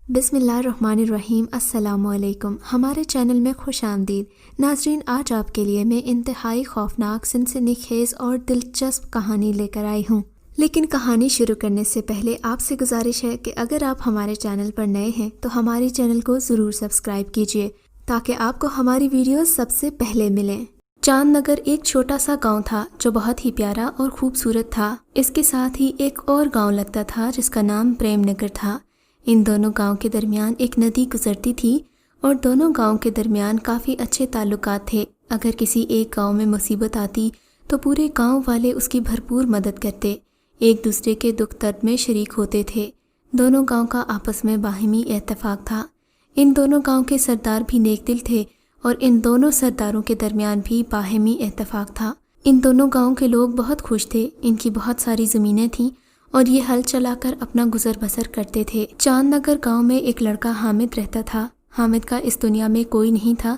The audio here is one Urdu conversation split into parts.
بسم اللہ الرحمن الرحیم۔ السلام علیکم، ہمارے چینل میں خوش آمدید ناظرین۔ آج آپ کے لیے میں انتہائی خوفناک، سنسنی خیز اور دلچسپ کہانی لے کر آئی ہوں، لیکن کہانی شروع کرنے سے پہلے آپ سے گزارش ہے کہ اگر آپ ہمارے چینل پر نئے ہیں تو ہمارے چینل کو ضرور سبسکرائب کیجیے تاکہ آپ کو ہماری ویڈیوز سب سے پہلے ملیں۔ چاند نگر ایک چھوٹا سا گاؤں تھا جو بہت ہی پیارا اور خوبصورت تھا۔ اس کے ساتھ ہی ایک اور گاؤں لگتا تھا جس کا نام پریم نگر تھا۔ ان دونوں گاؤں کے درمیان ایک ندی گزرتی تھی اور دونوں گاؤں کے درمیان کافی اچھے تعلقات تھے۔ اگر کسی ایک گاؤں میں مصیبت آتی تو پورے گاؤں والے اس کی بھرپور مدد کرتے، ایک دوسرے کے دکھ درد میں شریک ہوتے تھے۔ دونوں گاؤں کا آپس میں باہمی اتفاق تھا۔ ان دونوں گاؤں کے سردار بھی نیک دل تھے اور ان دونوں سرداروں کے درمیان بھی باہمی اتفاق تھا۔ ان دونوں گاؤں کے لوگ بہت خوش تھے، ان کی بہت ساری زمینیں تھیں اور یہ ہل چلا کر اپنا گزر بسر کرتے تھے۔ چاند نگر گاؤں میں ایک لڑکا حامد رہتا تھا۔ حامد کا اس دنیا میں کوئی نہیں تھا،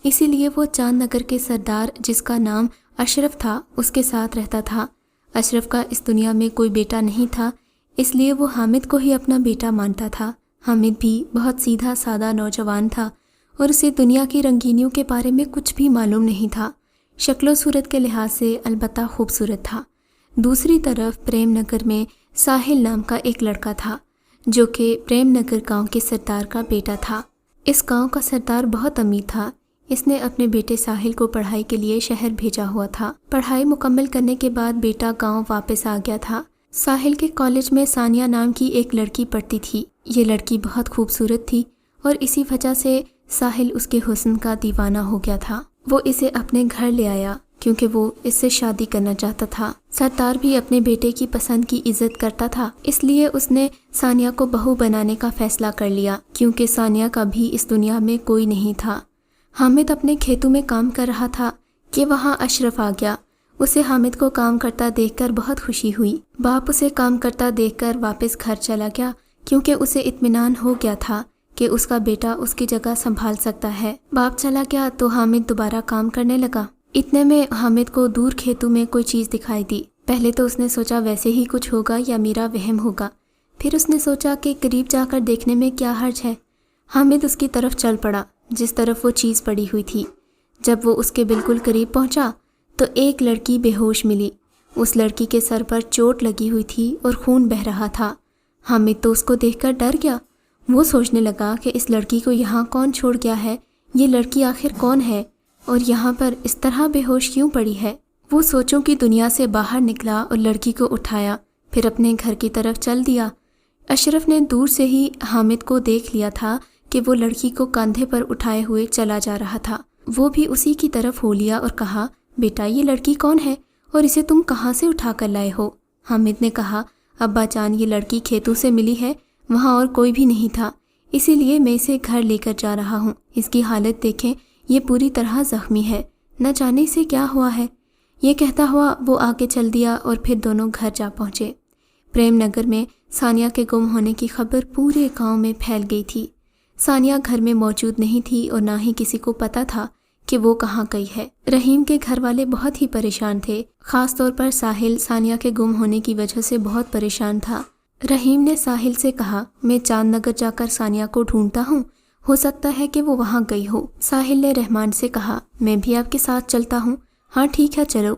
اسی لیے وہ چاند نگر کے سردار جس کا نام اشرف تھا اس کے ساتھ رہتا تھا۔ اشرف کا اس دنیا میں کوئی بیٹا نہیں تھا، اس لیے وہ حامد کو ہی اپنا بیٹا مانتا تھا۔ حامد بھی بہت سیدھا سادہ نوجوان تھا اور اسے دنیا کی رنگینیوں کے بارے میں کچھ بھی معلوم نہیں تھا۔ شکل و صورت کے لحاظ سے البتہ خوبصورت تھا۔ دوسری طرف پریم نگر میں ساحل نام کا ایک لڑکا تھا جو کہ پریم نگر گاؤں کے سردار کا بیٹا تھا۔ اس گاؤں کا سردار بہت امیر تھا۔ اس نے اپنے بیٹے ساحل کو پڑھائی کے لیے شہر بھیجا ہوا تھا۔ پڑھائی مکمل کرنے کے بعد بیٹا گاؤں واپس آ گیا تھا۔ ساحل کے کالج میں ثانیہ نام کی ایک لڑکی پڑھتی تھی۔ یہ لڑکی بہت خوبصورت تھی اور اسی وجہ سے ساحل اس کے حسن کا دیوانہ ہو گیا تھا۔ وہ اسے اپنے گھر لے آیا کیونکہ وہ اس سے شادی کرنا چاہتا تھا۔ سردار بھی اپنے بیٹے کی پسند کی عزت کرتا تھا، اس لیے اس نے ثانیہ کو بہو بنانے کا فیصلہ کر لیا کیونکہ ثانیہ کا بھی اس دنیا میں کوئی نہیں تھا۔ حامد اپنے کھیتوں میں کام کر رہا تھا کہ وہاں اشرف آ گیا۔ اسے حامد کو کام کرتا دیکھ کر بہت خوشی ہوئی۔ باپ اسے کام کرتا دیکھ کر واپس گھر چلا گیا کیونکہ اسے اطمینان ہو گیا تھا کہ اس کا بیٹا اس کی جگہ سنبھال سکتا ہے۔ باپ چلا گیا تو حامد دوبارہ کام کرنے لگا۔ اتنے میں حامد کو دور کھیتوں میں کوئی چیز دکھائی دی۔ پہلے تو اس نے سوچا ویسے ہی کچھ ہوگا یا میرا وہم ہوگا، پھر اس نے سوچا کہ قریب جا کر دیکھنے میں کیا حرج ہے۔ حامد اس کی طرف چل پڑا جس طرف وہ چیز پڑی ہوئی تھی۔ جب وہ اس کے بالکل قریب پہنچا تو ایک لڑکی بے ہوش ملی۔ اس لڑکی کے سر پر چوٹ لگی ہوئی تھی اور خون بہہ رہا تھا۔ حامد تو اس کو دیکھ کر ڈر گیا۔ وہ سوچنے لگا کہ اس لڑکی کو یہاں کون چھوڑ گیا ہے، یہ لڑکی آخر کون ہے اور یہاں پر اس طرح بے ہوش کیوں پڑی ہے۔ وہ سوچوں کی دنیا سے باہر نکلا اور لڑکی کو اٹھایا، پھر اپنے گھر کی طرف چل دیا۔ اشرف نے دور سے ہی حامد کو دیکھ لیا تھا کہ وہ لڑکی کو کندھے پر اٹھائے ہوئے چلا جا رہا تھا۔ وہ بھی اسی کی طرف ہو لیا اور کہا، بیٹا یہ لڑکی کون ہے اور اسے تم کہاں سے اٹھا کر لائے ہو؟ حامد نے کہا، ابا جان یہ لڑکی کھیتوں سے ملی ہے، وہاں اور کوئی بھی نہیں تھا، اسی لیے میں اسے گھر لے کر جا رہا ہوں۔ اس کی حالت دیکھیں، یہ پوری طرح زخمی ہے، نہ جانے سے کیا ہوا ہے۔ یہ کہتا ہوا وہ آگے چل دیا اور پھر دونوں گھر جا پہنچے۔ پریم نگر میں ثانیہ کے گم ہونے کی خبر پورے گاؤں میں پھیل گئی تھی۔ ثانیہ گھر میں موجود نہیں تھی اور نہ ہی کسی کو پتا تھا کہ وہ کہاں گئی ہے۔ رحیم کے گھر والے بہت ہی پریشان تھے، خاص طور پر ساحل ثانیہ کے گم ہونے کی وجہ سے بہت پریشان تھا۔ رحیم نے ساحل سے کہا، میں چاند نگر جا کر ثانیہ کو ڈھونڈتا ہوں، ہو سکتا ہے کہ وہ وہاں گئی ہو۔ ساحل نے رحمان سے کہا، میں بھی آپ کے ساتھ چلتا ہوں۔ ہاں ٹھیک ہے چلو۔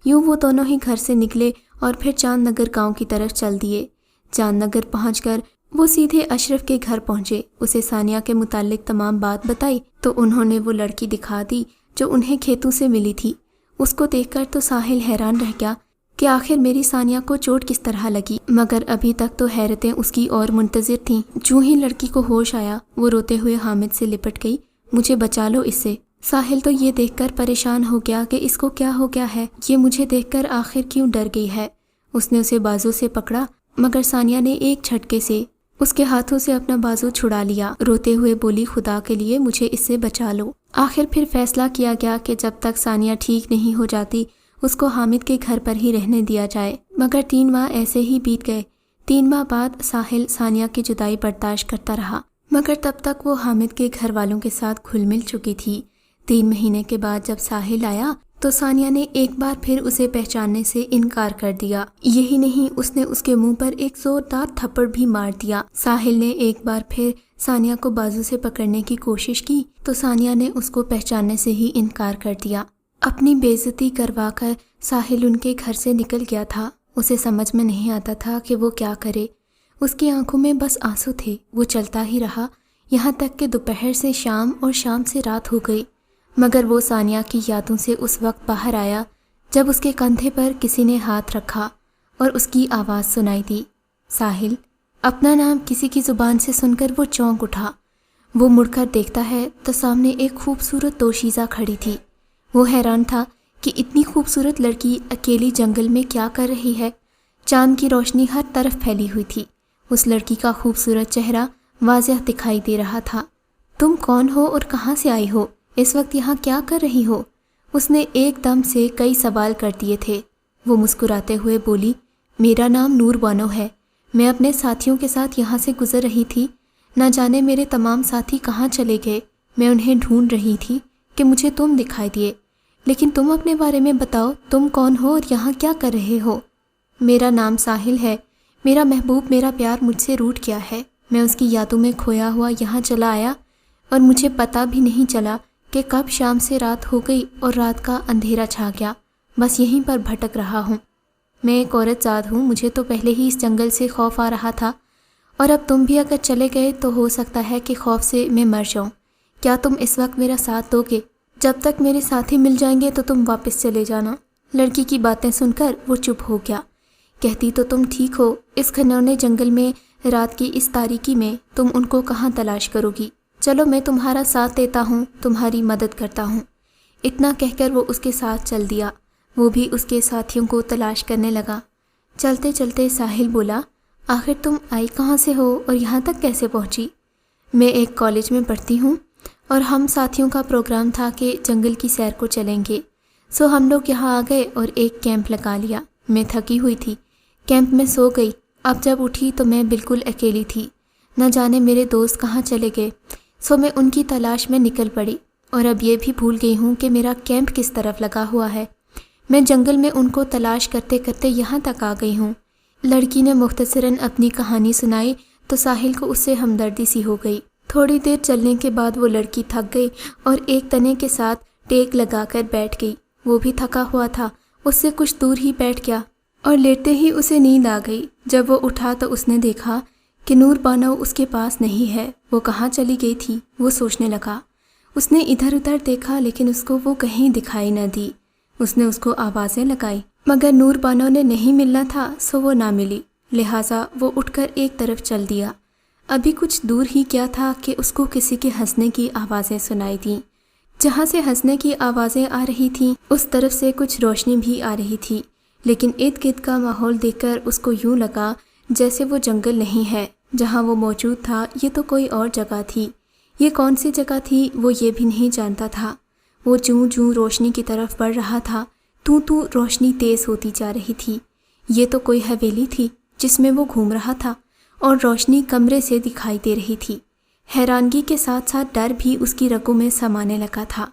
یوں وہ دونوں ہی گھر سے نکلے اور پھر چاند نگر گاؤں کی طرف چل دیے۔ چاند نگر پہنچ کر وہ سیدھے اشرف کے گھر پہنچے۔ اسے ثانیہ کے متعلق تمام بات بتائی تو انہوں نے وہ لڑکی دکھا دی جو انہیں کھیتوں سے ملی تھی۔ اس کو دیکھ کر تو ساحل حیران رہ گیا کہ آخر میری ثانیہ کو چوٹ کس طرح لگی، مگر ابھی تک تو حیرتیں اس کی اور منتظر تھیں۔ جو ہی لڑکی کو ہوش آیا وہ روتے ہوئے حامد سے لپٹ گئی، مجھے بچا لو اس سے۔ ساحل تو یہ دیکھ کر پریشان ہو گیا کہ اس کو کیا ہو گیا ہے، یہ مجھے دیکھ کر آخر کیوں ڈر گئی ہے۔ اس نے اسے بازو سے پکڑا مگر ثانیہ نے ایک جھٹکے سے اس کے ہاتھوں سے اپنا بازو چھڑا لیا۔ روتے ہوئے بولی، خدا کے لیے مجھے اس سے بچا لو۔ آخر پھر فیصلہ کیا گیا کہ جب تک ثانیہ ٹھیک نہیں ہو جاتی اس کو حامد کے گھر پر ہی رہنے دیا جائے۔ مگر 3 ماہ ایسے ہی بیت گئے۔ 3 ماہ بعد ساحل ثانیہ کی جدائی برداشت کرتا رہا مگر تب تک وہ حامد کے گھر والوں کے ساتھ گھل مل چکی تھی۔ 3 مہینے کے بعد جب ساحل آیا تو ثانیہ نے ایک بار پھر اسے پہچاننے سے انکار کر دیا۔ یہی نہیں، اس نے اس کے منہ پر ایک زوردار تھپڑ بھی مار دیا۔ ساحل نے ایک بار پھر ثانیہ کو بازو سے پکڑنے کی کوشش کی تو ثانیہ نے اس کو پہچاننے سے ہی انکار کر دیا۔ اپنی بے عزتی کروا کر ساحل ان کے گھر سے نکل گیا تھا۔ اسے سمجھ میں نہیں آتا تھا کہ وہ کیا کرے۔ اس کی آنکھوں میں بس آنسو تھے۔ وہ چلتا ہی رہا یہاں تک کہ دوپہر سے شام اور شام سے رات ہو گئی، مگر وہ ثانیہ کی یادوں سے اس وقت باہر آیا جب اس کے کندھے پر کسی نے ہاتھ رکھا اور اس کی آواز سنائی دی، ساحل۔ اپنا نام کسی کی زبان سے سن کر وہ چونک اٹھا۔ وہ مڑ کر دیکھتا ہے تو سامنے ایک خوبصورت دوشیزہ کھڑی تھی۔ وہ حیران تھا کہ اتنی خوبصورت لڑکی اکیلی جنگل میں کیا کر رہی ہے۔ چاند کی روشنی ہر طرف پھیلی ہوئی تھی۔ اس لڑکی کا خوبصورت چہرہ واضح دکھائی دے رہا تھا۔ تم کون ہو اور کہاں سے آئی ہو؟ اس وقت یہاں کیا کر رہی ہو؟ اس نے ایک دم سے کئی سوال کر دیے تھے۔ وہ مسکراتے ہوئے بولی، میرا نام نور بانو ہے۔ میں اپنے ساتھیوں کے ساتھ یہاں سے گزر رہی تھی۔ نہ جانے میرے تمام ساتھی کہاں چلے گئے۔ میں انہیں ڈھونڈ رہی تھی کہ مجھے تم دکھائی دیے۔ لیکن تم اپنے بارے میں بتاؤ، تم کون ہو اور یہاں کیا کر رہے ہو؟ میرا نام ساحل ہے۔ میرا محبوب، میرا پیار مجھ سے روٹھ گیا ہے۔ میں اس کی یادوں میں کھویا ہوا یہاں چلا آیا اور مجھے پتہ بھی نہیں چلا کہ کب شام سے رات ہو گئی اور رات کا اندھیرا چھا گیا۔ بس یہیں پر بھٹک رہا ہوں۔ میں ایک عورت ذات ہوں۔ مجھے تو پہلے ہی اس جنگل سے خوف آ رہا تھا، اور اب تم بھی اگر چلے گئے تو ہو سکتا ہے کہ خوف سے میں مر جاؤں۔ کیا تم اس وقت میرا ساتھ دو گے؟ جب تک میرے ساتھی مل جائیں گے تو تم واپس چلے جانا۔ لڑکی کی باتیں سن کر وہ چپ ہو گیا۔ کہتی تو تم ٹھیک ہو، اس گھنونے جنگل میں رات کی اس تاریکی میں تم ان کو کہاں تلاش کرو گی؟ چلو میں تمہارا ساتھ دیتا ہوں، تمہاری مدد کرتا ہوں۔ اتنا کہہ کر وہ اس کے ساتھ چل دیا۔ وہ بھی اس کے ساتھیوں کو تلاش کرنے لگا۔ چلتے چلتے ساحل بولا، آخر تم آئی کہاں سے ہو اور یہاں تک کیسے پہنچی؟ میں ایک کالج میں پڑھتی ہوں اور ہم ساتھیوں کا پروگرام تھا کہ جنگل کی سیر کو چلیں گے، سو ہم لوگ یہاں آ گئے اور ایک کیمپ لگا لیا۔ میں تھکی ہوئی تھی، کیمپ میں سو گئی۔ اب جب اٹھی تو میں بالکل اکیلی تھی۔ نہ جانے میرے دوست کہاں چلے گئے، سو میں ان کی تلاش میں نکل پڑی، اور اب یہ بھی بھول گئی ہوں کہ میرا کیمپ کس طرف لگا ہوا ہے۔ میں جنگل میں ان کو تلاش کرتے کرتے یہاں تک آ گئی ہوں۔ لڑکی نے مختصراً اپنی کہانی سنائی تو ساحل کو اس سے ہمدردی سی ہو گئی۔ تھوڑی دیر چلنے کے بعد وہ لڑکی تھک گئی اور ایک تنے کے ساتھ ٹیک لگا کر بیٹھ گئی۔ وہ بھی تھکا ہوا تھا، اس سے کچھ دور ہی بیٹھ گیا اور لیٹتے ہی اسے نیند آ گئی۔ جب وہ اٹھا تو اس نے دیکھا کہ نور بانو اس کے پاس نہیں ہے۔ وہ کہاں چلی گئی تھی؟ وہ سوچنے لگا۔ اس نے ادھر ادھر دیکھا لیکن اس کو وہ کہیں دکھائی نہ دی۔ اس نے اس کو آوازیں لگائی مگر نور بانو نے نہیں ملنا تھا، سو وہ نہ ملی۔ لہٰذا وہ اٹھ کر ایک طرف چل دیا۔ ابھی کچھ دور ہی کیا تھا کہ اس کو کسی کے ہنسنے کی آوازیں سنائی دیں۔ جہاں سے ہنسنے کی آوازیں آ رہی تھیں اس طرف سے کچھ روشنی بھی آ رہی تھی، لیکن ارد گرد کا ماحول دیکھ کر اس کو یوں لگا جیسے وہ جنگل نہیں ہے جہاں وہ موجود تھا، یہ تو کوئی اور جگہ تھی۔ یہ کون سی جگہ تھی وہ یہ بھی نہیں جانتا تھا۔ وہ جوں جوں روشنی کی طرف بڑھ رہا تھا تو روشنی تیز ہوتی جا رہی تھی۔ یہ تو کوئی حویلی تھی جس میں وہ گھوم رہا تھا اور روشنی کمرے سے دکھائی دے رہی تھی۔ حیرانگی کے ساتھ ساتھ ڈر بھی اس کی رگوں میں سمانے لگا تھا،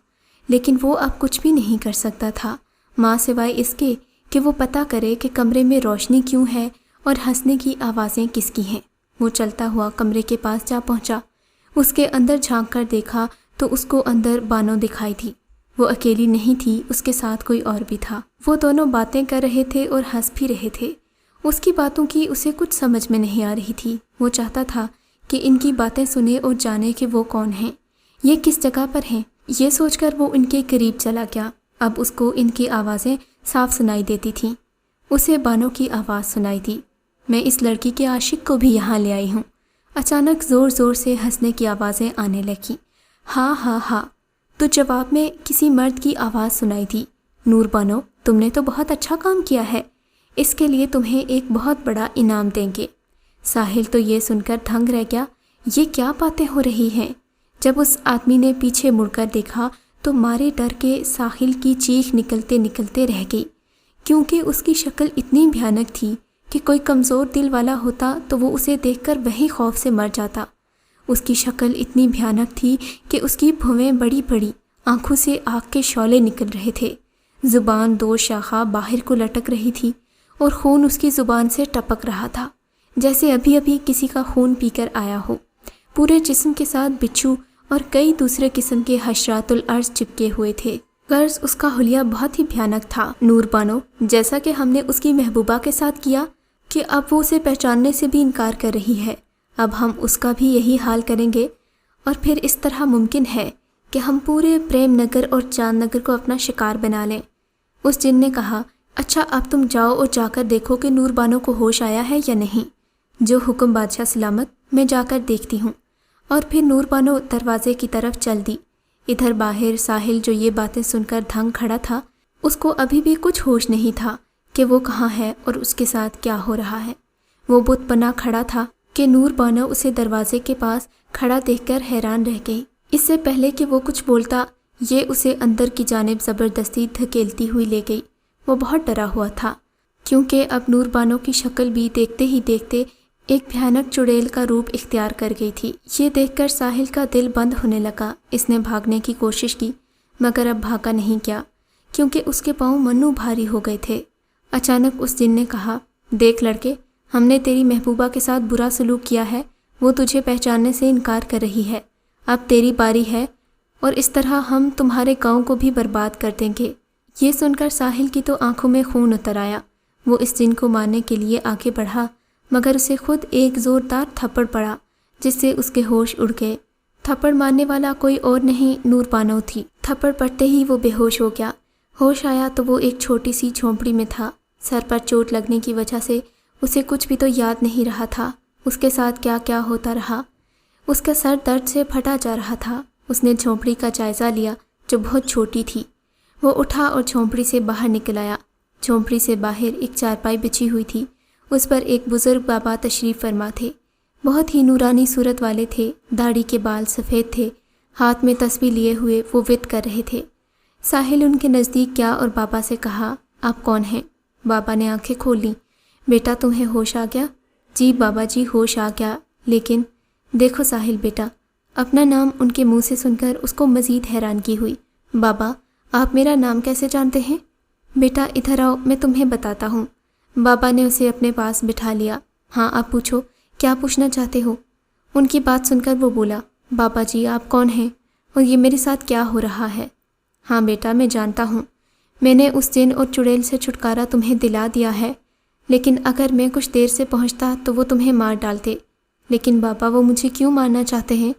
لیکن وہ اب کچھ بھی نہیں کر سکتا تھا ماں سوائے اس کے کہ وہ پتہ کرے کہ کمرے میں روشنی کیوں ہے اور ہنسنے کی آوازیں کس کی ہیں۔ وہ چلتا ہوا کمرے کے پاس جا پہنچا۔ اس کے اندر جھانک کر دیکھا تو اس کو اندر بانو دکھائی دی۔ وہ اکیلی نہیں تھی، اس کے ساتھ کوئی اور بھی تھا۔ وہ دونوں باتیں کر رہے تھے اور ہنس بھی رہے تھے۔ اس کی باتوں کی اسے کچھ سمجھ میں نہیں آ رہی تھی۔ وہ چاہتا تھا کہ ان کی باتیں سنے اور جانے کہ وہ کون ہیں، یہ کس جگہ پر ہیں۔ یہ سوچ کر وہ ان کے قریب چلا گیا۔ اب اس کو ان کی آوازیں صاف سنائی دیتی تھیں۔ اسے بانو کی آواز سنائی دی، میں اس لڑکی کے عاشق کو بھی یہاں لے آئی ہوں۔ اچانک زور زور سے ہنسنے کی آوازیں آنے لگیں۔ ہاں ہاں ہاں، تو جواب میں کسی مرد کی آواز سنائی دی، نور بانو تم نے تو بہت اچھا کام کیا ہے، اس کے لیے تمہیں ایک بہت بڑا انعام دیں گے۔ ساحل تو یہ سن کر دھنگ رہ گیا، یہ کیا باتیں ہو رہی ہیں؟ جب اس آدمی نے پیچھے مڑ کر دیکھا تو مارے ڈر کے ساحل کی چیخ نکلتے نکلتے رہ گئی، کیونکہ اس کی شکل اتنی بھیانک تھی کہ کوئی کمزور دل والا ہوتا تو وہ اسے دیکھ کر وہی خوف سے مر جاتا۔ اس کی شکل اتنی بھیانک تھی کہ اس کی بھویں بڑی بڑی، آنکھوں سے آگ کے شعلے نکل رہے تھے۔ زبان 2 شاخہ باہر کو لٹک رہی تھی اور خون اس کی زبان سے ٹپک رہا تھا جیسے ابھی ابھی کسی کا خون پی کر آیا ہو۔ پورے جسم کے ساتھ بچھو اور کئی دوسرے قسم کے حشرات الارض چپکے ہوئے تھے۔ غرض اس کا حلیہ بہت ہی بھیانک تھا۔ نور بانو، جیسا کہ ہم نے اس کی محبوبہ کے ساتھ کیا کہ اب وہ اسے پہچاننے سے بھی انکار کر رہی ہے، اب ہم اس کا بھی یہی حال کریں گے، اور پھر اس طرح ممکن ہے کہ ہم پورے پریم نگر اور چاند نگر کو اپنا شکار بنا لیں۔ اس جن نے کہا، اچھا اب تم جاؤ اور جا کر دیکھو کہ نور بانو کو ہوش آیا ہے یا نہیں۔ جو حکم بادشاہ سلامت، میں جا کر دیکھتی ہوں۔ اور پھر نور بانو دروازے کی طرف چل دی۔ ادھر باہر ساحل جو یہ باتیں سن کر دھنگ کھڑا تھا، اس کو ابھی بھی کچھ ہوش نہیں تھا کہ وہ کہاں ہے اور اس کے ساتھ کیا ہو رہا ہے۔ وہ بت پنا کھڑا تھا کہ نور بانو اسے دروازے کے پاس کھڑا دیکھ کر حیران رہ گئی۔ اس سے پہلے کہ وہ کچھ بولتا، یہ اسے اندر کی جانب زبردستی دھکیلتی ہوئی لے گئی۔ وہ بہت ڈرا ہوا تھا کیونکہ اب نور بانو کی شکل بھی دیکھتے ہی دیکھتے ایک بھیانک چڑیل کا روپ اختیار کر گئی تھی۔ یہ دیکھ کر ساحل کا دل بند ہونے لگا۔ اس نے بھاگنے کی کوشش کی مگر اب بھاگا نہیں کیا کیونکہ اس کے پاؤں منو بھاری ہو گئے تھے۔ اچانک اس جن نے کہا، دیکھ لڑکے، ہم نے تیری محبوبہ کے ساتھ برا سلوک کیا ہے، وہ تجھے پہچاننے سے انکار کر رہی ہے، اب تیری باری ہے اور اس طرح ہم تمہارے گاؤں کو بھی برباد کر دیں گے۔ یہ سن کر ساحل کی تو آنکھوں میں خون اتر آیا۔ وہ اس جن کو مارنے کے لیے آگے بڑھا مگر اسے خود ایک زوردار تھپڑ پڑا جس سے اس کے ہوش اڑ گئے۔ تھپڑ مارنے والا کوئی اور نہیں، نور بانو تھی۔ تھپڑ پڑتے ہی وہ بے ہوش ہو گیا۔ ہوش آیا تو وہ ایک چھوٹی سی جھونپڑی میں تھا۔ سر پر چوٹ لگنے کی وجہ سے اسے کچھ بھی تو یاد نہیں رہا تھا۔ اس کے ساتھ کیا کیا ہوتا رہا۔ اس کا سر درد سے پھٹا جا رہا تھا۔ اس نے جھونپڑی کا جائزہ لیا جو بہت چھوٹی تھی۔ وہ اٹھا اور جھونپڑی سے باہر نکل آیا۔ جھونپڑی سے باہر ایک چارپائی بچھی ہوئی تھی، اس پر ایک بزرگ بابا تشریف فرما تھے۔ بہت ہی نورانی صورت والے تھے، داڑھی کے بال سفید تھے، ہاتھ میں تسبیح لیے ہوئے وہ وت کر رہے تھے۔ ساحل ان کے نزدیک گیا اور بابا سے کہا، آپ کون ہیں؟ بابا نے آنکھیں کھول لیں۔ بیٹا تمہیں ہوش آ گیا؟ جی بابا جی ہوش آ گیا، لیکن دیکھو ساحل بیٹا، اپنا نام ان کے منہ سے سن کر اس کو مزید حیرانگی ہوئی۔ بابا آپ میرا نام کیسے جانتے ہیں؟ بیٹا ادھر آؤ، میں تمہیں بتاتا ہوں۔ بابا نے اسے اپنے پاس بٹھا لیا۔ ہاں آپ پوچھو، کیا پوچھنا چاہتے ہو؟ ان کی بات سن کر وہ بولا، بابا جی آپ کون ہیں اور یہ میرے ساتھ کیا ہو رہا ہے؟ ہاں بیٹا میں جانتا ہوں، میں نے اس جن اور چڑیل سے چھٹکارا تمہیں دلا دیا ہے، لیکن اگر میں کچھ دیر سے پہنچتا تو وہ تمہیں مار ڈالتے۔ لیکن بابا وہ مجھے کیوں مارنا چاہتے ہیں؟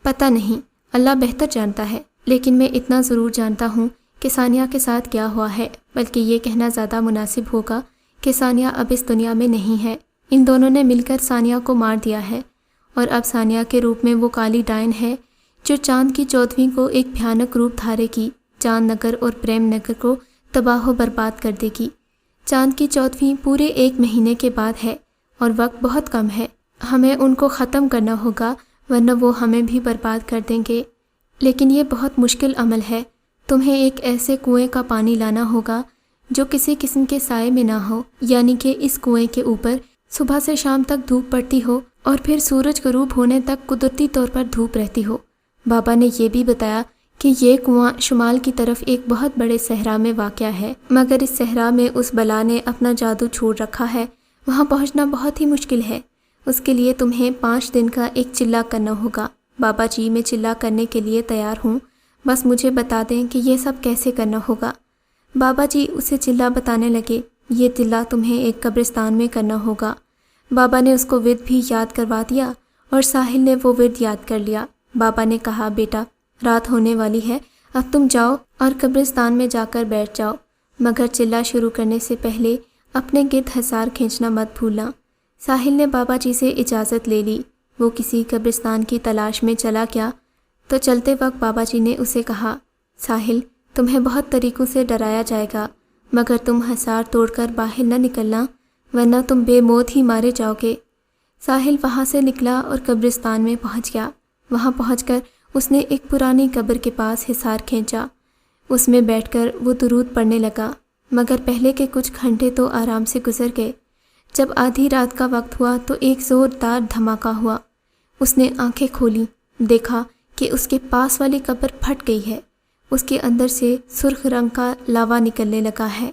پتہ نہیں، اللہ بہتر جانتا ہے، لیکن میں اتنا ضرور جانتا ہوں کہ ثانیہ کے ساتھ کیا ہوا ہے، بلکہ یہ کہنا زیادہ مناسب ہوگا کہ ثانیہ اب اس دنیا میں نہیں ہے۔ ان دونوں نے مل کر ثانیہ کو مار دیا ہے، اور اب ثانیہ کے روپ میں وہ کالی ڈائن ہے جو چاند کی 14ویں کو ایک بھیانک روپ دھارے گی، چاند نگر اور پریم نگر کو تباہ و برباد کر دے گی۔ چاند کی 14ویں پورے 1 مہینے کے بعد ہے اور وقت بہت کم ہے۔ ہمیں ان کو ختم کرنا ہوگا ورنہ وہ ہمیں بھی برباد کر دیں گے، لیکن یہ بہت مشکل عمل ہے۔ تمہیں ایک ایسے کنویں کا پانی لانا ہوگا جو کسی قسم کے سائے میں نہ ہو، یعنی کہ اس کنویں کے اوپر صبح سے شام تک دھوپ پڑتی ہو اور پھر سورج غروب ہونے تک قدرتی طور پر دھوپ رہتی ہو۔ بابا نے یہ بھی بتایا کہ یہ کنواں شمال کی طرف ایک بہت بڑے صحرا میں واقع ہے، مگر اس صحرا میں اس بلا نے اپنا جادو چھوڑ رکھا ہے، وہاں پہنچنا بہت ہی مشکل ہے۔ اس کے لیے تمہیں 5 دن کا ایک چلہ کرنا ہوگا۔ بابا جی میں چلہ کرنے کے لیے تیار ہوں، بس مجھے بتا دیں کہ یہ سب کیسے کرنا ہوگا۔ بابا جی اسے چلہ بتانے لگے، یہ چلہ تمہیں ایک قبرستان میں کرنا ہوگا۔ بابا نے اس کو ورد بھی یاد کروا دیا اور ساحل نے وہ ورد یاد کر لیا۔ بابا نے کہا، بیٹا رات ہونے والی ہے، اب تم جاؤ اور قبرستان میں جا کر بیٹھ جاؤ، مگر چلہ شروع کرنے سے پہلے اپنے گرد حصار کھینچنا مت بھولنا۔ ساحل نے بابا جی سے اجازت لے لی۔ وہ کسی قبرستان کی تلاش میں چلا گیا تو چلتے وقت بابا جی نے اسے کہا، ساحل تمہیں بہت طریقوں سے ڈرایا جائے گا، مگر تم حصار توڑ کر باہر نہ نکلنا ورنہ تم بے موت ہی مارے جاؤ گے۔ ساحل وہاں سے نکلا اور قبرستان میں پہنچ گیا۔ وہاں پہنچ کر اس نے ایک پرانی قبر کے پاس حصار کھینچا۔ اس میں بیٹھ کر وہ درود پڑھنے لگا، مگر پہلے کے کچھ گھنٹے تو آرام سے گزر گئے۔ جب آدھی رات کا وقت ہوا تو ایک زوردار دھماکہ ہوا۔ اس نے آنکھیں کھولی، دیکھا کہ اس کے پاس والی قبر پھٹ گئی ہے۔ اس کے اندر سے سرخ رنگ کا لاوا نکلنے لگا ہے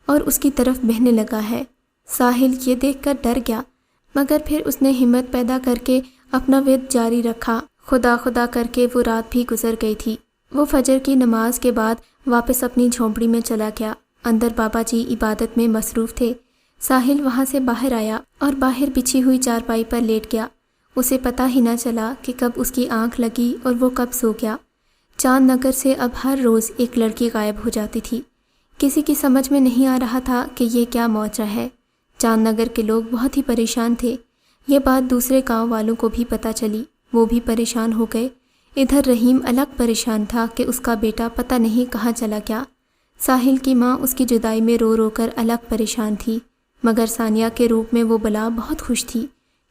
اور اس کی طرف بہنے لگا ہے۔ ساحل یہ دیکھ کر ڈر گیا، مگر پھر اس نے ہمت پیدا کر کے اپنا ورد جاری رکھا۔ خدا خدا کر کے وہ رات بھی گزر گئی تھی۔ وہ فجر کی نماز کے بعد واپس اپنی جھونپڑی میں چلا گیا۔ اندر بابا جی عبادت میں مصروف تھے۔ ساحل وہاں سے باہر آیا اور باہر بچھی ہوئی چارپائی پر لیٹ گیا۔ اسے پتہ ہی نہ چلا کہ کب اس کی آنکھ لگی اور وہ کب سو گیا۔ چاند نگر سے اب ہر روز ایک لڑکی غائب ہو جاتی تھی۔ کسی کی سمجھ میں نہیں آ رہا تھا کہ یہ کیا موجہ ہے۔ چاند نگر کے لوگ بہت ہی پریشان تھے۔ یہ بات دوسرے گاؤں والوں کو بھی پتہ چلی، وہ بھی پریشان ہو گئے۔ ادھر رحیم الگ پریشان تھا کہ اس کا بیٹا پتہ نہیں کہاں چلا گیا۔ ساحل کی ماں اس کی جدائی میں رو رو کر الگ پریشان تھی، مگر ثانیہ کے روپ میں وہ بلا بہت خوش تھی۔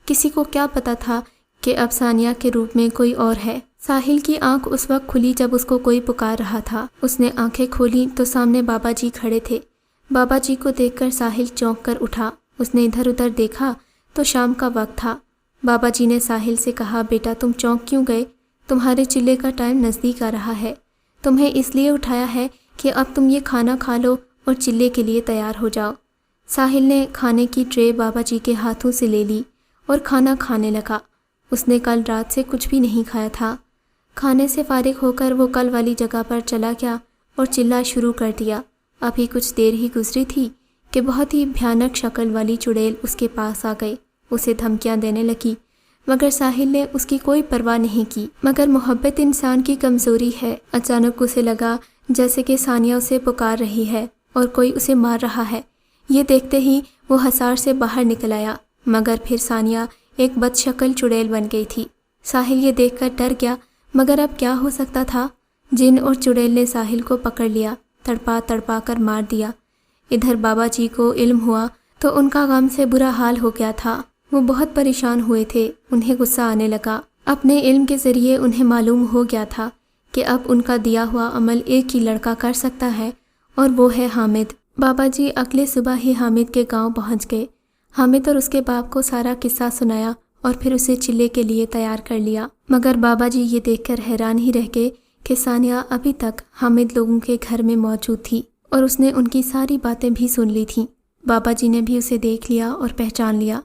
کسی کو کیا پتہ تھا کہ اب ثانیہ کے روپ میں کوئی اور ہے۔ ساحل کی آنکھ اس وقت کھلی جب اس کو کوئی پکار رہا تھا۔ اس نے آنکھیں کھولیں تو سامنے بابا جی کھڑے تھے۔ بابا جی کو دیکھ کر ساحل چونک کر اٹھا۔ اس نے ادھر ادھر دیکھا تو شام کا وقت تھا۔ بابا جی نے ساحل سے کہا، بیٹا تم چونک کیوں گئے؟ تمہارے چلے کا ٹائم نزدیک آ رہا ہے۔ تمہیں اس لیے اٹھایا ہے کہ اب تم یہ کھانا کھا لو اور چلے کے لیے تیار ہو جاؤ۔ ساحل نے کھانے کی ٹرے بابا جی کے ہاتھوں سے لے لی اور کھانا کھانے لگا۔ اس نے کل رات سے کچھ بھی نہیں کھایا تھا۔ کھانے سے فارغ ہو کر وہ کل والی جگہ پر چلا گیا اور چلنا شروع کر دیا۔ ابھی کچھ دیر ہی گزری تھی کہ بہت ہی بھیانک شکل والی چڑیل اس کے پاس آ گئی، اسے دھمکیاں دینے لگی، مگر ساحل نے اس کی کوئی پرواہ نہیں کی۔ مگر محبت انسان کی کمزوری ہے۔ اچانک اسے لگا جیسے کہ ثانیہ اسے پکار رہی ہے اور کوئی اسے مار رہا ہے۔ یہ دیکھتے ہی وہ حصار سے باہر نکل آیا، مگر پھر ثانیہ ایک بد شکل چڑیل بن گئی تھی۔ ساحل یہ دیکھ کر ڈر گیا، مگر اب کیا ہو سکتا تھا؟ جن اور چڑیل نے ساحل کو پکڑ لیا، تڑپا تڑپا کر مار دیا۔ ادھر بابا جی کو علم ہوا تو ان کا غم سے برا حال ہو گیا تھا۔ وہ بہت پریشان ہوئے تھے، انہیں غصہ آنے لگا۔ اپنے علم کے ذریعے انہیں معلوم ہو گیا تھا کہ اب ان کا دیا ہوا عمل ایک ہی لڑکا کر سکتا ہے اور وہ ہے حامد۔ بابا جی اگلے صبح ہی حامد کے گاؤں پہنچ گئے۔ حامد اور اس کے باپ کو سارا قصہ سنایا اور پھر اسے چلے کے لیے تیار کر لیا، مگر بابا جی یہ دیکھ کر حیران ہی رہ گئے کہ ثانیہ ابھی تک حامد لوگوں کے گھر میں موجود تھی اور اس نے ان کی ساری باتیں بھی سن لی تھیں۔ بابا جی نے بھی اسے دیکھ لیا اور پہچان لیا۔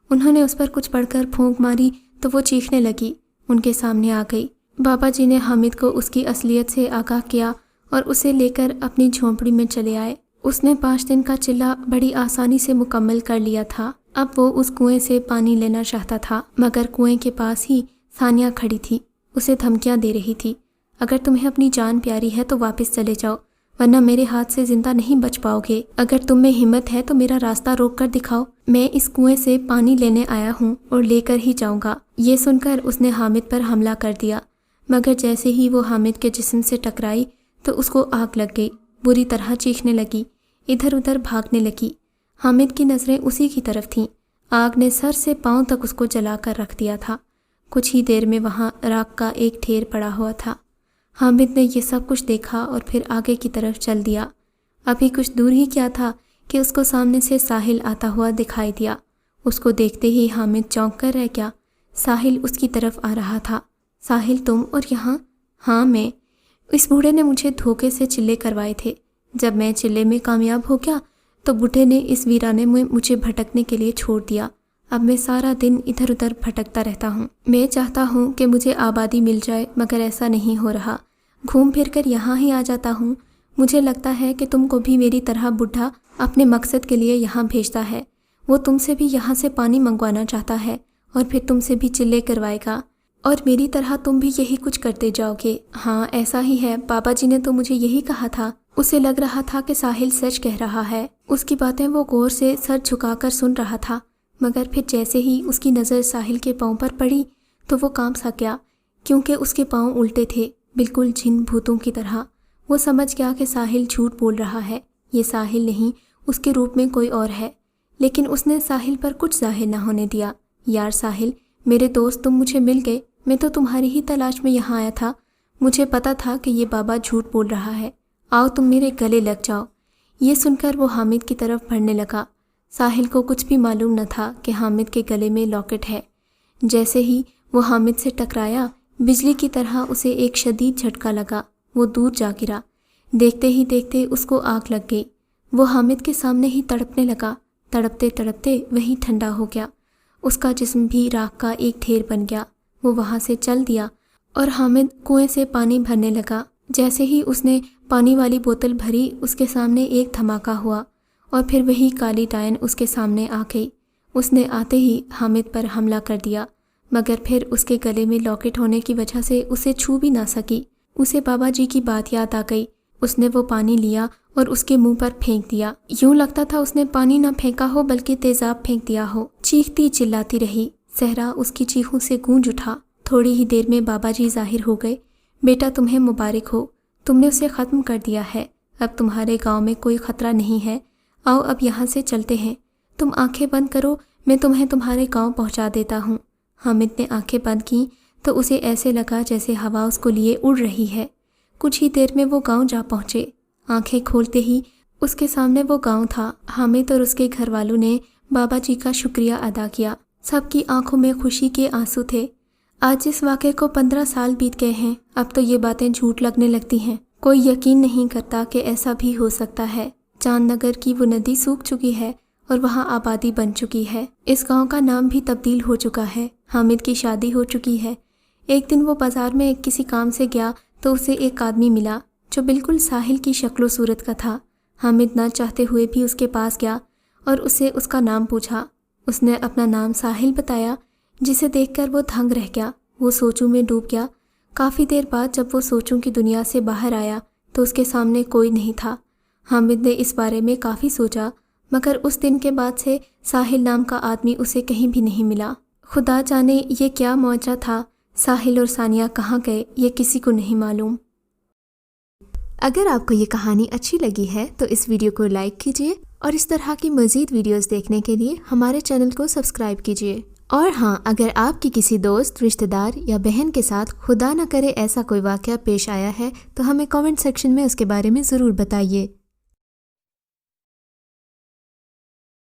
انہوں نے اس پر کچھ پڑھ کر پھونک ماری تو وہ چیخنے لگی، ان کے سامنے آ گئی۔ بابا جی نے حامد کو اس کی اصلیت سے آگاہ کیا اور اسے لے کر اپنی جھونپڑی میں چلے آئے۔ اس نے 5 دن کا چلہ بڑی آسانی سے مکمل کر لیا تھا۔ اب وہ اس کنویں سے پانی لینا چاہتا تھا، مگر کنویں کے پاس ہی ثانیہ کھڑی تھی، اسے دھمکیاں دے رہی تھی۔ اگر تمہیں اپنی جان پیاری ہے تو واپس چلے جاؤ، ورنہ میرے ہاتھ سے زندہ نہیں بچ پاؤ گے۔ اگر تم میں ہمت ہے تو میرا راستہ روک کر دکھاؤ، میں اس کنویں سے پانی لینے آیا ہوں اور لے کر ہی جاؤں گا۔ یہ سن کر اس نے حامد پر حملہ کر دیا، مگر جیسے ہی وہ حامد کے جسم سے ٹکرائی تو اس کو آگ لگ گئی، بری طرح چیخنے لگی، ادھر ادھر بھاگنے لگی۔ حامد کی نظریں اسی کی طرف تھیں۔ آگ نے سر سے پاؤں تک اس کو جلا کر رکھ دیا تھا۔ کچھ ہی دیر میں وہاں راکھ کا ایک ڈھیر پڑا ہوا تھا۔ حامد نے یہ سب کچھ دیکھا اور پھر آگے کی طرف چل دیا۔ ابھی کچھ دور ہی کیا تھا کہ اس کو سامنے سے ساحل آتا ہوا دکھائی دیا۔ اس کو دیکھتے ہی حامد چونک کر رہ گیا۔ ساحل اس کی طرف آ رہا تھا۔ ساحل تم اور یہاں؟ ہاں میں۔ اس بوڑھے نے مجھے دھوکے سے چلے کروائے تھے۔ جب میں چلے میں کامیاب ہو گیا تو بوڑھے نے اس ویرانے میں مجھے بھٹکنے کے لیے چھوڑ دیا۔ اب میں سارا دن ادھر ادھر بھٹکتا رہتا ہوں۔ میں چاہتا ہوں کہ مجھے آبادی مل جائے، مگر ایسا نہیں ہو رہا۔ گھوم پھر کر یہاں ہی آ جاتا ہوں۔ مجھے لگتا ہے کہ تم کو بھی میری طرح بوڑھا اپنے مقصد کے لیے یہاں بھیجتا ہے۔ وہ تم سے بھی یہاں سے پانی منگوانا چاہتا ہے اور پھر تم سے بھی چلے کروائے گا، اور میری طرح تم بھی یہی کچھ کرتے جاؤ گے۔ ہاں ایسا ہی ہے، بابا جی نے تو مجھے یہی کہا تھا۔ اسے لگ رہا تھا کہ ساحل سچ کہہ رہا ہے۔ اس کی باتیں وہ غور سے سر جھکا کر سن رہا تھا، مگر پھر جیسے ہی اس کی نظر ساحل کے پاؤں پر پڑی تو وہ کانپ سا گیا، کیونکہ اس کے پاؤں الٹے تھے، بالکل جن بھوتوں کی طرح۔ وہ سمجھ گیا کہ ساحل جھوٹ بول رہا ہے، یہ ساحل نہیں، اس کے روپ میں کوئی اور ہے۔ لیکن اس نے ساحل پر کچھ ظاہر نہ ہونے دیا۔ یار ساحل، میرے دوست تم مجھے مل گئے، میں تو تمہاری ہی تلاش میں یہاں آیا تھا۔ مجھے پتا تھا کہ یہ بابا جھوٹ بول رہا ہے، آؤ تم میرے گلے لگ جاؤ۔ یہ سن کر وہ حامد کی طرف بڑھنے لگا۔ ساحل کو کچھ بھی معلوم نہ تھا کہ حامد کے گلے میں لاکٹ ہے۔ جیسے ہی وہ حامد سے ٹکرایا، بجلی کی طرح اسے ایک شدید جھٹکا لگا۔ وہ دور جا گرا۔ دیکھتے ہی دیکھتے اس کو آگ لگ گئی۔ وہ حامد کے سامنے ہی تڑپنے لگا۔ تڑپتے تڑپتے وہیں ٹھنڈا ہو گیا۔ اس کا جسم بھی راکھ کا ایک ڈھیر بن گیا۔ وہ وہاں سے چل دیا اور حامد کنویں سے پانی بھرنے لگا۔ جیسے ہی اس نے پانی والی بوتل بھری، اس کے سامنے ایک دھماکہ ہوا اور پھر وہی کالی ڈائن اس کے سامنے آ گئی۔ اس نے آتے ہی حامد پر حملہ کر دیا، مگر پھر اس کے گلے میں لاکٹ ہونے کی وجہ سے اسے چھو بھی نہ سکی۔ اسے بابا جی کی بات یاد آ گئی۔ اس نے وہ پانی لیا اور اس کے منہ پر پھینک دیا۔ یوں لگتا تھا اس نے پانی نہ پھینکا ہو بلکہ تیزاب پھینک دیا ہو۔ چیختی چلاتی رہی۔ صحرا اس کی چیخوں سے گونج اٹھا۔ تھوڑی ہی دیر میں بابا جی ظاہر ہو گئے۔ بیٹا تمہیں مبارک ہو، تم نے اسے ختم کر دیا ہے۔ اب تمہارے گاؤں میں کوئی خطرہ نہیں ہے۔ آؤ اب یہاں سے چلتے ہیں۔ تم آنکھیں بند کرو، میں تمہیں تمہارے گاؤں پہنچا دیتا ہوں۔ حامد نے آنکھیں بند کیں تو اسے ایسے لگا جیسے ہوا اس کو لیے اڑ رہی ہے۔ کچھ ہی دیر میں وہ گاؤں جا پہنچے۔ آنکھیں کھولتے ہی اس کے سامنے وہ گاؤں تھا۔ حامد اور اس کے گھر والوں نے بابا جی کا شکریہ ادا کیا۔ سب کی آنکھوں میں خوشی کے آنسو تھے۔ آج اس واقعے کو 15 سال بیت گئے ہیں۔ اب تو یہ باتیں جھوٹ لگنے لگتی ہیں۔ کوئی یقین نہیں کرتا کہ ایسا بھی ہو سکتا ہے۔ چاند نگر کی وہ ندی سوکھ چکی ہے اور وہاں آبادی بن چکی ہے۔ اس گاؤں کا نام بھی تبدیل ہو چکا ہے۔ حامد کی شادی ہو چکی ہے۔ ایک دن وہ بازار میں کسی کام سے گیا تو اسے ایک آدمی ملا جو بالکل ساحل کی شکل و صورت کا تھا۔ حامد نہ چاہتے ہوئے بھی اس کے پاس گیا اور اسے اس کا نام پوچھا۔ اس نے اپنا نام ساحل بتایا، جسے دیکھ کر وہ دھنگ رہ گیا۔ وہ سوچوں میں ڈوب گیا۔ کافی دیر بعد جب وہ سوچوں کی دنیا سے باہر آیا تو اس کے سامنے کوئی نہیں تھا۔ حامد نے اس بارے میں کافی سوچا، مگر اس دن کے بعد سے ساحل نام کا آدمی اسے کہیں بھی نہیں ملا۔ خدا جانے یہ کیا معجزہ تھا۔ ساحل اور ثانیہ کہاں گئے یہ کسی کو نہیں معلوم۔ اگر آپ کو یہ کہانی اچھی لگی ہے تو اس ویڈیو کو لائک کیجیے اور اس طرح کی مزید ویڈیوز دیکھنے کے لیے ہمارے چینل کو سبسکرائب کیجیے۔ اور ہاں، اگر آپ کی کسی دوست، رشتہ دار یا بہن کے ساتھ خدا نہ کرے ایسا کوئی واقعہ پیش آیا ہے تو ہمیں کامنٹ سیکشن میں اس کے بارے میں ضرور بتائیے۔